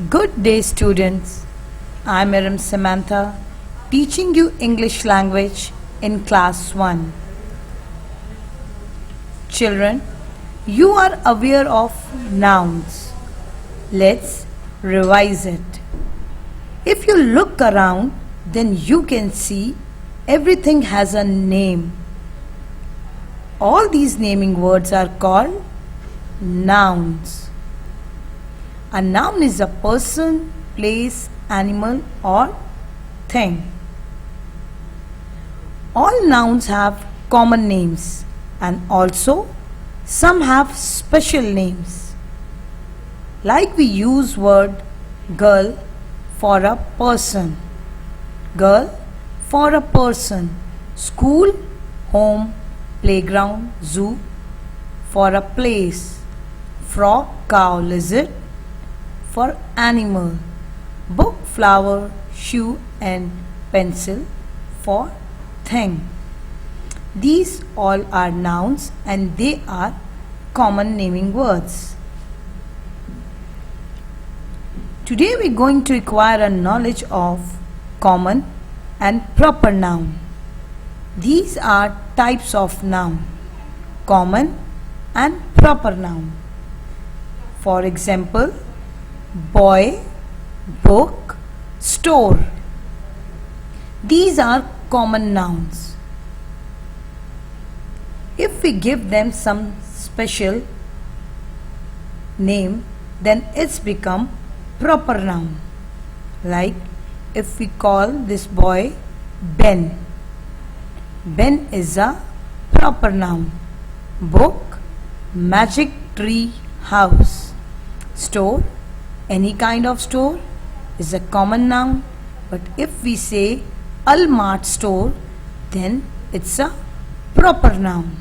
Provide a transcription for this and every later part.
Good day, students. I'm Miriam Samantha, teaching you English language in class 1. Children, you are aware of nouns. Let's revise it. If you look around, then you can see everything has a name. All these naming words are called nouns. A noun is a person, place, animal or thing. All nouns have common names and also some have special names. Like we use word girl for a person, girl for a person, school, home, playground, zoo for a place, frog, cow, lizard for animal, book, flower, shoe and pencil for thing. These all are nouns and they are common naming words. Today we are going to acquire a knowledge of common and proper noun. These are types of noun, common and proper noun. For example, boy, book, store. These are common nouns. If we give them some special name, then it's become proper noun. Like if we call this boy Ben, Ben is a proper noun. Book, magic tree house. Store, any kind of store is a common noun, but if we say Al-Mart store, then it's a proper noun.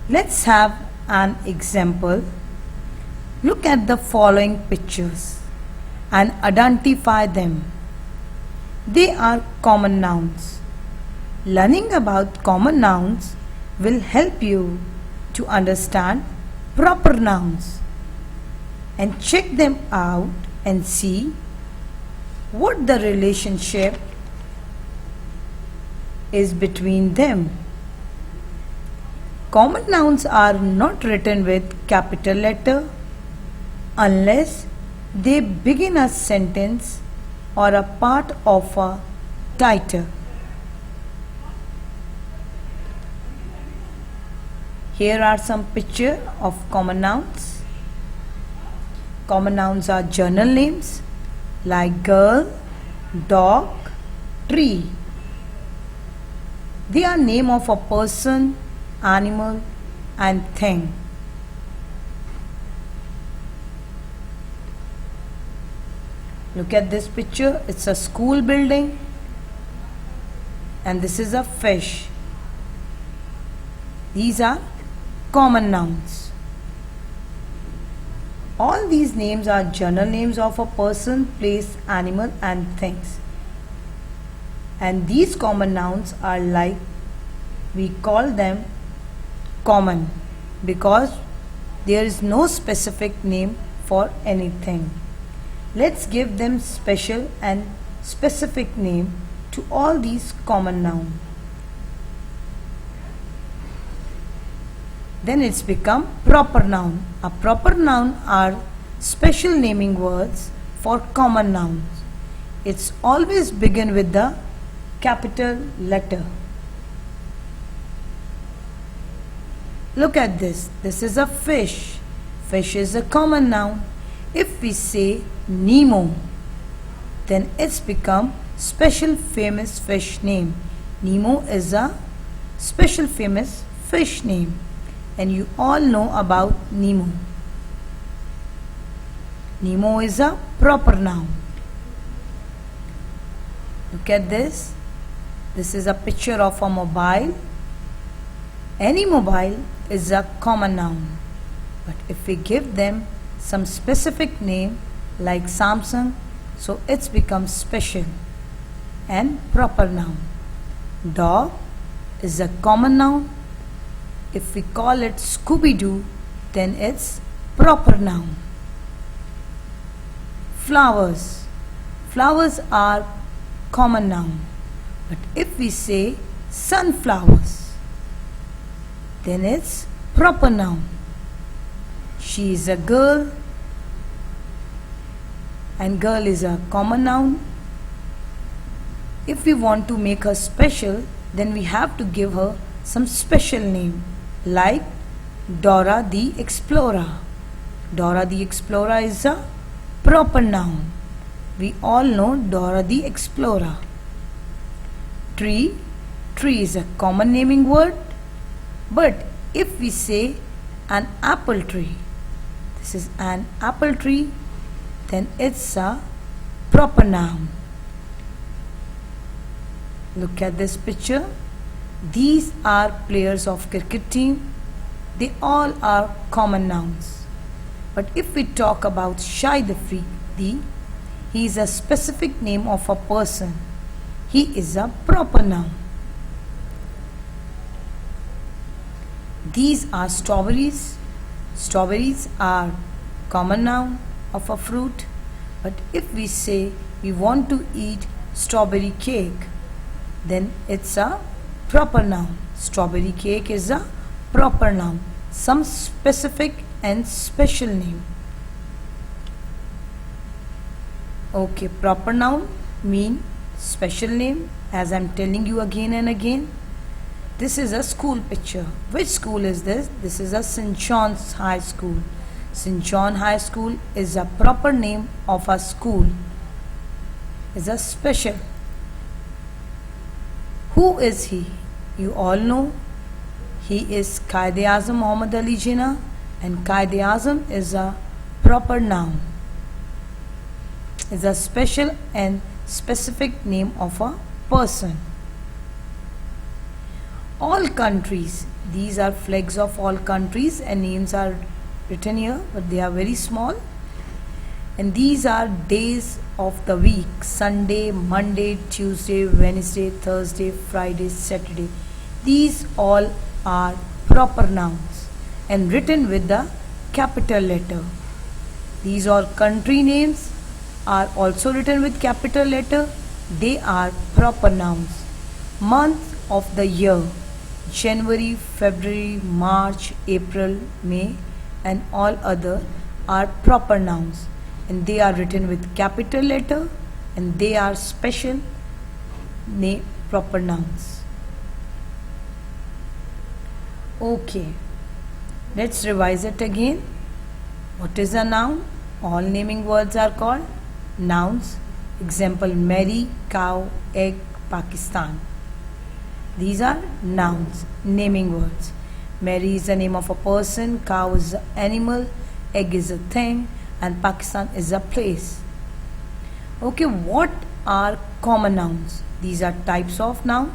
Let's have an example. Look at the following pictures and identify them. They are common nouns. Learning about common nouns will help you to understand proper nouns and check them out and see what the relationship is between them. Common nouns are not written with capital letter unless they begin a sentence or a part of a title. Here are some pictures of common nouns. Common nouns are journal names like girl, dog, tree. They are name of a person, animal and thing. Look at this picture. It's a school building and this is a fish. These are common nouns. All these names are general names of a person, place, animal and things. And these common nouns are like, we call them common because there is no specific name for anything. Let's give them special and specific name to all these common nouns. Then it's become proper noun. A proper noun are special naming words for common nouns. It's always begin with the capital letter. Look at this. This is a fish. Fish is a common noun. If we say Nemo, then it's become special famous fish name. Nemo is a special famous fish name. And you all know about Nemo. Nemo is a proper noun. Look at this. This is a picture of a mobile. Any mobile is a common noun. But if we give them some specific name like Samsung, so it's become special and proper noun. Dog is a common noun. If we call it Scooby-Doo, then it's proper noun. Flowers. Flowers are common noun. But if we say sunflowers, then it's proper noun. She is a girl, and girl is a common noun. If we want to make her special, then we have to give her some special name, like Dora the Explorer. Dora the Explorer is a proper noun. We all know Dora the Explorer. Tree. Tree is a common naming word. But if we say an apple tree, this is an apple tree, then it's a proper noun. Look at this picture. These are players of cricket team. They all are common nouns. But if we talk about Shahid Afridi, he is a specific name of a person. He is a proper noun. These are strawberries. Strawberries are common noun of a fruit. But if we say we want to eat strawberry cake, then it's a proper noun. Strawberry cake is a proper noun. Some specific and special name. Okay, proper noun mean special name, as I'm telling you again and again. This is a school picture. Which school is this? This is a St. John's High School. St. John High School is a proper name of a school. Is a special. Who is he? You all know. He is Quaid-e-Azam Muhammad Ali Jinnah, and Quaid-e-Azam is a proper noun. Is a special and specific name of a person. All countries. These are flags of all countries, and names are written here, but they are very small. And these are days of the week: Sunday, Monday, Tuesday, Wednesday, Thursday, Friday, Saturday. These all are proper nouns and written with the capital letter. These all country names are also written with capital letter. They are proper nouns. Month of the year: January, February, March, April, May, and all other are proper nouns, and they are written with capital letter, and they are special proper nouns. Okay, let's revise it again. What is a noun? All naming words are called nouns. Example: Mary, cow, egg, Pakistan. These are nouns, naming words. Mary is the name of a person, cow is an animal, egg is a thing, and Pakistan is a place. Okay, what are common nouns? These are types of noun.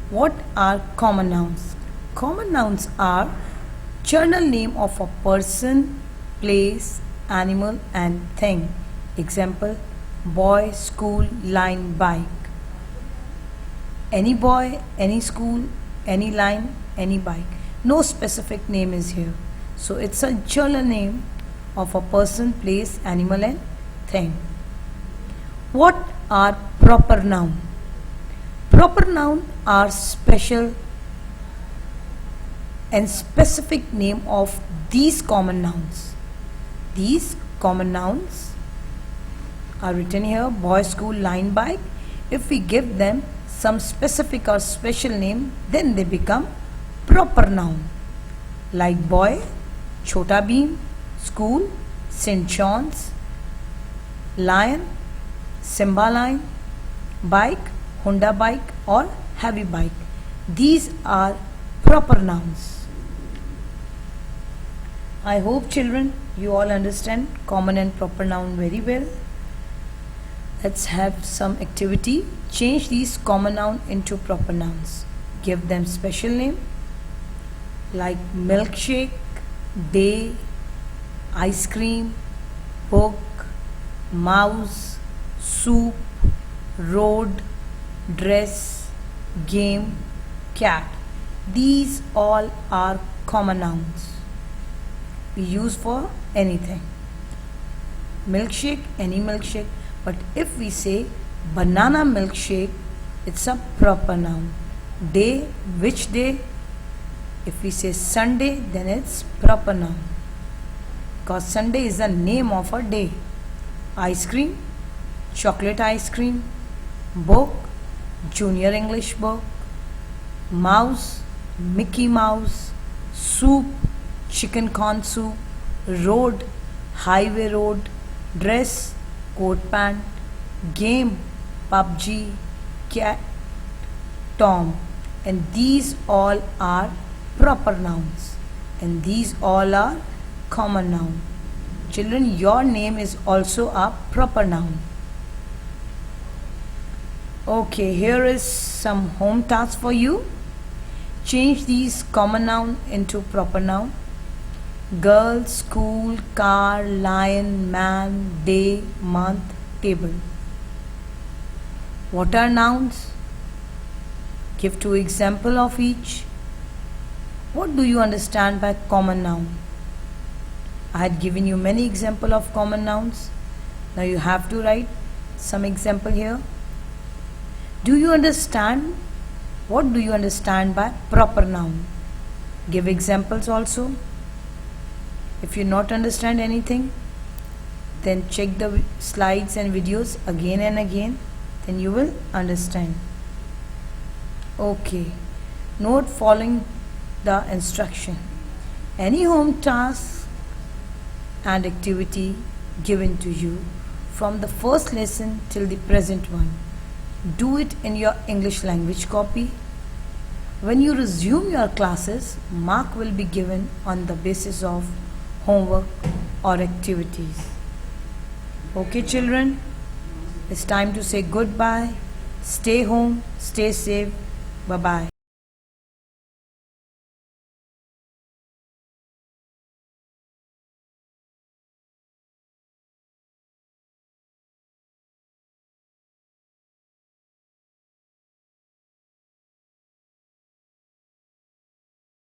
What are common nouns? Common nouns are journal name of a person, place, animal, and thing. Example: boy, school, line, bike. Any boy, any school, any line, any bike. No specific name is here. So it's a journal name of a person, place, animal, and thing. What are proper noun? Proper noun are special and specific name of these common nouns. These common nouns are written here: boy, school, line, bike. If we give them some specific or special name, then they become proper noun, like boy, Chota Bheem, school, St. John's, lion, Simba lion, bike, Honda bike, or heavy bike. These are proper nouns. I hope, children, you all understand common and proper noun very well. Let's have some activity. Change these common noun into proper nouns. Give them special name like milkshake, day, ice cream, book, mouse, soup, road, dress, game, cat. These all are common nouns. we use for anything. Milkshake, any milkshake. But if we say banana milkshake, it's a proper noun. Day, which day? If we say Sunday, then it's proper noun, because Sunday is the name of a day. Ice cream, chocolate ice cream. Book, junior English book. Mouse, Mickey Mouse. Soup, chicken corn soup. Road, highway road. Dress, coat pant. Game, PUBG. Cat, Tom. And these all are proper nouns, and these all are common noun. Children, your name is also a proper noun. Okay, here is some home task for you. Change these common noun into proper noun. Girl, school, car, lion, man, day, month, table. What are nouns? Give 2 examples of each. What do you understand by common noun? I had given you many examples of common nouns. Now you have to write some example here. Do you understand? What do you understand by proper noun? Give examples also. If you not understand anything, then check the slides and videos again and again, then you will understand. Okay, note following the instruction. Any home task and activity given to you from the first lesson till the present one, do it in your English language copy. When you resume your classes, mark will be given on the basis of homework or activities. Okay children, it's time to say goodbye. Stay home, stay safe. Bye bye.